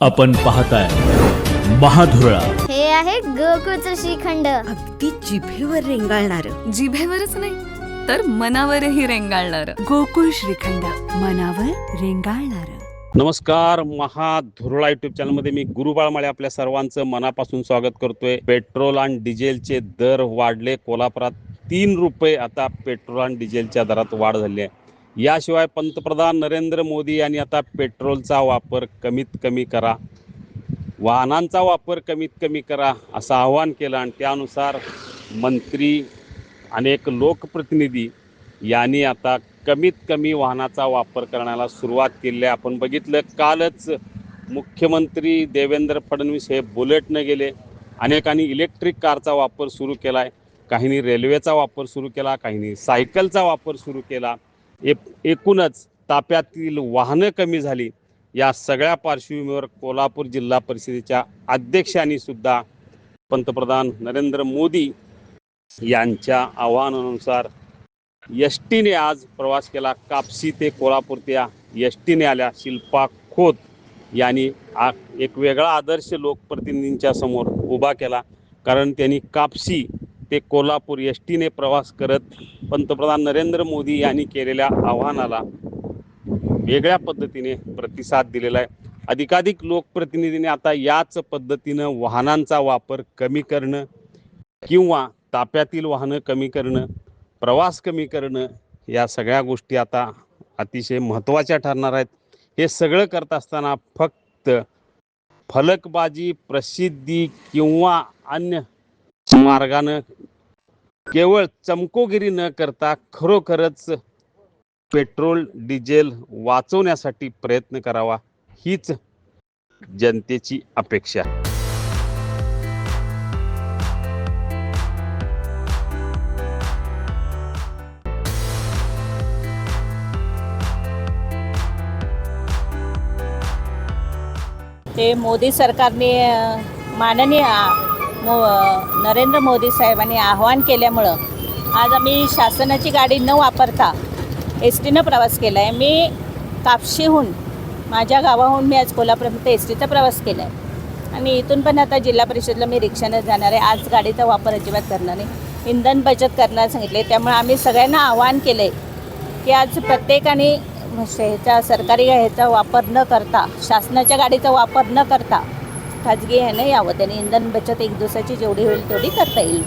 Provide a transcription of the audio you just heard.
आपण पाहताय महाधुरळा. हे आहे गोकुळचं श्रीखंड. अगदी जिभेवर रेंगाळणार. जिभेवरच नाही तर मनावरही रेंगाळणार. गोकुळ श्रीखंड, मनावर रेंगाळणार. नमस्कार, महाधुरळा युट्यूब चॅनलमध्ये मी गुरु बाळमाळे आपल्या सर्वांचं मनापासून स्वागत करतोय. पेट्रोल आणि डिझेलचे दर वाढले. कोल्हापुरात 3 रुपये आता पेट्रोल आणि डिझेलच्या दरात वाढ झाली आहे. याशिवाय पंतप्रधान नरेंद्र मोदी यांनी आता पेट्रोलचा वापर कमीत कमी करा, वाहनांचा वापर कमीत कमी करा असं आवाहन केलं. आणि त्यानुसार मंत्री, अनेक लोकप्रतिनिधी यांनी आता कमीत कमी वाहनाचा वापर करण्याला सुरुवात केली आहे. आपण बघितलं, कालच मुख्यमंत्री देवेंद्र फडणवीस हे बुलेटने गेले. अनेकांनी इलेक्ट्रिक कारचा वापर सुरू केला आहे, काहींनी रेल्वेचा वापर सुरू केला, काहींनी सायकलचा वापर सुरू केला. एकूणच ताफ्यातील वाहनं कमी झाली. या सगळ्या पार्श्वभूमीवर कोल्हापूर जिल्हा परिषदेच्या अध्यक्षांनी सुद्धा पंतप्रधान नरेंद्र मोदी यांच्या आवाहनानुसार एस टीने आज प्रवास केला. कापसी ते कोल्हापूर त्या एस टीने आल्या. शिल्पा खोत यांनी एक वेगळा आदर्श लोकप्रतिनिधींच्या समोर उभा केला, कारण त्यांनी कापसी ते कोल्हापूर एस टीने प्रवास करत पंतप्रधान नरेंद्र मोदी यांनी केलेल्या आव्हानाला वेगळ्या पद्धतीने प्रतिसाद दिलेला आहे. अधिकाधिक लोकप्रतिनिधींनी आता याच पद्धतीनं वाहनांचा वापर कमी करणं किंवा ताफ्यातील वाहनं कमी करणं, प्रवास कमी करणं, या सगळ्या गोष्टी आता अतिशय महत्त्वाच्या ठरणार आहेत. हे सगळं करत असताना फक्त फलकबाजी, प्रसिद्धी किंवा अन्य मार्गानं केवळ चमकोगिरी न करता खरोखरच पेट्रोल डिझेल वाचवण्यासाठी प्रयत्न करावा, हीच जनतेची अपेक्षा आहे. ते मोदी सरकारने माननीय नरेंद्र मोदी साहेबांनी आवाहन केल्यामुळं आज आम्ही शासनाची गाडी न वापरता एस टीनं प्रवास केला आहे. मी कापशीहून, माझ्या गावाहून मी आज कोल्हापूरपर्यंत एस टीचा प्रवास केला आहे आणि इथून पण आता जिल्हा परिषदला मी रिक्षानं जाणार आहे. आज गाडीचा वापर अजिबात करणार नाही, इंधन बचत करण्यास सांगितले. त्यामुळे आम्ही सगळ्यांना आवाहन केलं आहे की आज प्रत्येकाने ह्याचा सरकारी ह्याचा वापर न करता, शासनाच्या गाडीचा वापर न करता खाजगी ह्यानं यावं. त्याने इंधन बचत एक दिवसाची जेवढी होईल तेवढी करता येईल.